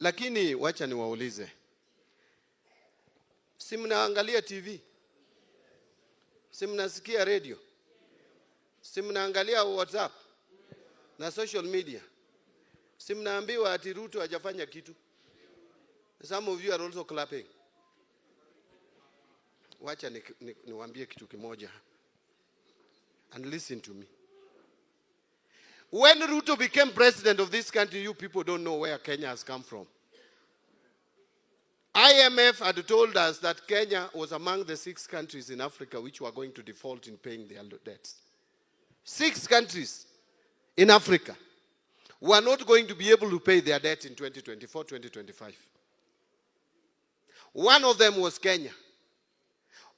Lakini wacha niwaulize. Si mnaangalia TV? Si mnasikia radio? Si mnaangalia WhatsApp na social media? Si mnaambiwa ati Ruto hajafanya kitu? Some of you are also clapping. Wacha niwaambie kitu kimoja. And listen to me. When Ruto became president of this country, you people don't know where Kenya has come from. IMF had told us that Kenya was among the 6 countries in Africa which were going to default in paying their debts. 6 countries in Africa were not going to be able to pay their debt in 2024, 2025. One of them was Kenya.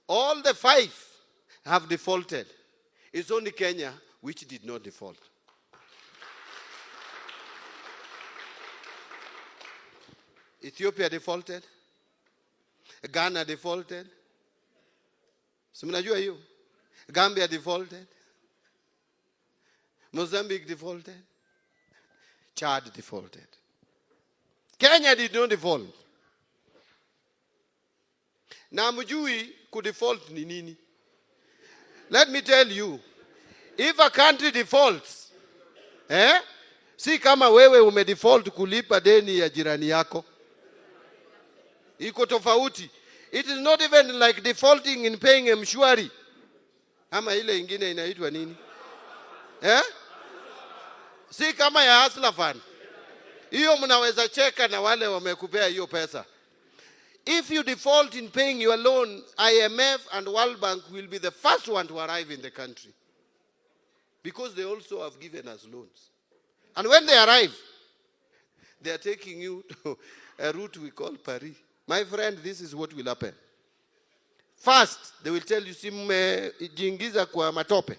All the 5 have defaulted. It's only Kenya which did not default. Ethiopia defaulted. Ghana defaulted. Si mnajua hiyo? Gambia defaulted. Mozambique defaulted. Chad defaulted. Kenya did not default. Na mjui kudefault ni nini? Let me tell you, if a country defaults, si kama wewe umedefault kulipa deni ya jirani yako. Iko tofauti. It is not even like defaulting in paying mshwari. Ama ile ingine inaitwa nini? Si kama ya Hustler Fund. Hiyo mnaweza cheka na wale wamekupea hiyo pesa. If you default in paying your loan, IMF and World Bank will be the first one to arrive in the country. Because they also have given us loans. And when they arrive, they are taking you to a route we call Paris. My friend, this is what will happen. First, they will tell you, jingiza kwa matope.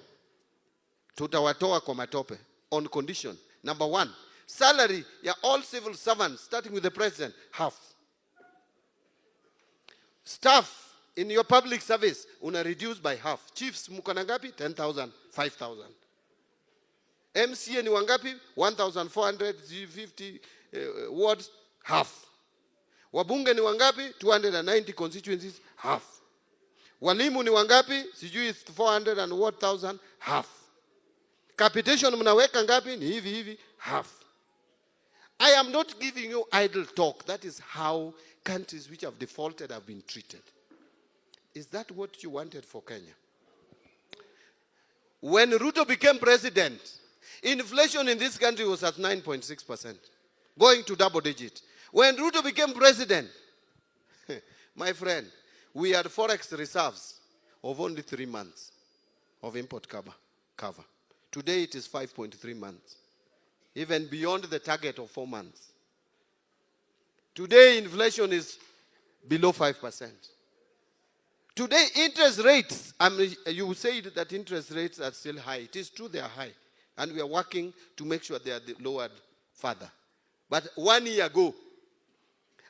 Tutawatoa kwa matope. On condition. Number 1, salary ya all civil servants, starting with the president, half. Staff in your public service, una reduce by half. Chiefs, mukona ngapi? 10,000, 5,000. MCA ni wangapi? 1,450 wards, half. Wabunge ni wangapi? 290 constituencies, half. Walimu ni wangapi? Sijui 400 and what thousand, half. Capitation mnaweka ngapi? Ni hivi, half. I am not giving you idle talk. That is how countries which have defaulted have been treated. Is that what you wanted for Kenya? When Ruto became president, inflation in this country was at 9.6%, going to double digit. When Ruto became president, my friend, we had forex reserves of only 3 months of import cover. Today it is 5.3 months, even beyond the target of 4 months. Today inflation is below 5%. Today interest rates, you say that interest rates are still high. It is true they are high. And we are working to make sure they are lowered further. But 1 year ago,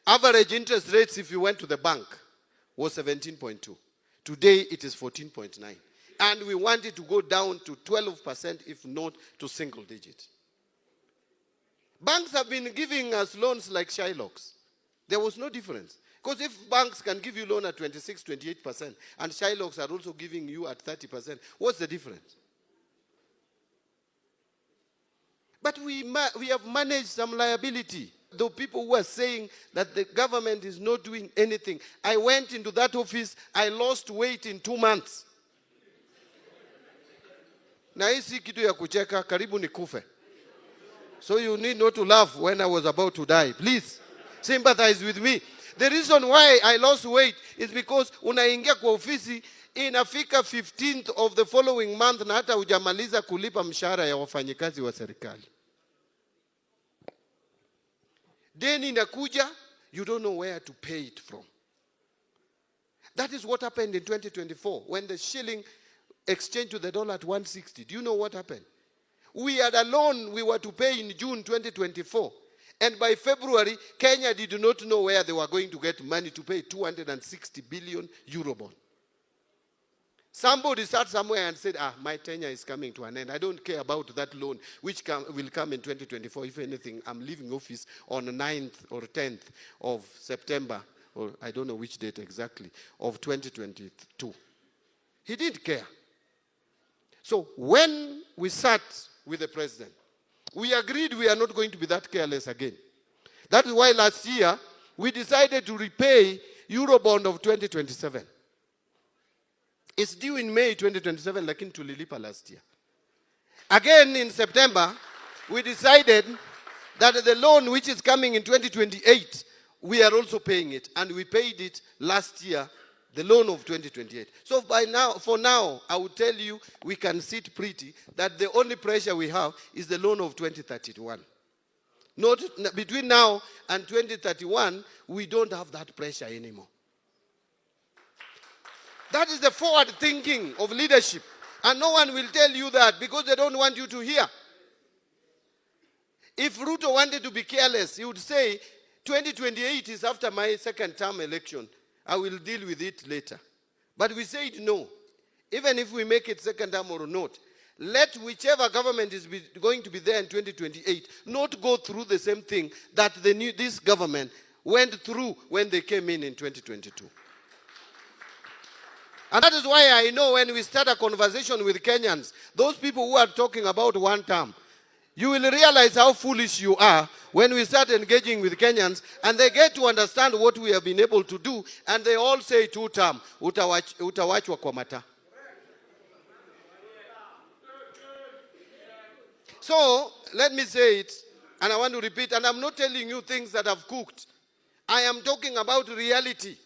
average interest rates, if you went to the bank, was 17.2. Today, it is 14.9. And we want it to go down to 12%, if not to single digit. Banks have been giving us loans like Shylocks. There was no difference. Because if banks can give you loan at 26, 28%, and Shylocks are also giving you at 30%, what's the difference? But we have managed some liability. The people who are saying that the government is not doing anything. I went into that office, I lost weight in 2 months. Na hii si kitu ya kucheka, karibu nikufe. So you need not to laugh when I was about to die. Please, sympathize with me. The reason why I lost weight is because unaingia kwa ofisi, inafika 15th of the following month na hata hujamaliza kulipa mshahara ya wafanyikazi wa serikali. Deni inakuja, you don't know where to pay it from. That is what happened in 2024 when the shilling exchanged to the dollar at 160. Do you know what happened? We had a loan we were to pay in June 2024. And by February, Kenya did not know where they were going to get money to pay 260 billion euro bond. Somebody sat somewhere and said, my tenure is coming to an end. I don't care about that loan, which will come in 2024. If anything, I'm leaving office on the 9th or 10th of September, or I don't know which date exactly, of 2022. He didn't care. So when we sat with the president, we agreed we are not going to be that careless again. That is why last year, we decided to repay Eurobond of 2027. It's due in May 2027, like in tulilipa last year. Again, in September, we decided that the loan which is coming in 2028, we are also paying it. And we paid it last year, the loan of 2028. So for now, I will tell you, we can sit pretty that the only pressure we have is the loan of 2031. Not between now and 2031, we don't have that pressure anymore. That is the forward thinking of leadership. And no one will tell you that because they don't want you to hear. If Ruto wanted to be careless, he would say, 2028 is after my second term election. I will deal with it later. But we said no. Even if we make it second term or not, let whichever government is going to be there in 2028 not go through the same thing that this government went through when they came in 2022. And that is why I know when we start a conversation with Kenyans, those people who are talking about one term, you will realize how foolish you are when we start engaging with Kenyans and they get to understand what we have been able to do and they all say 2 term, utawachwa kwa mata. So, let me say it, and I want to repeat, and I'm not telling you things that I've cooked. I am talking about reality.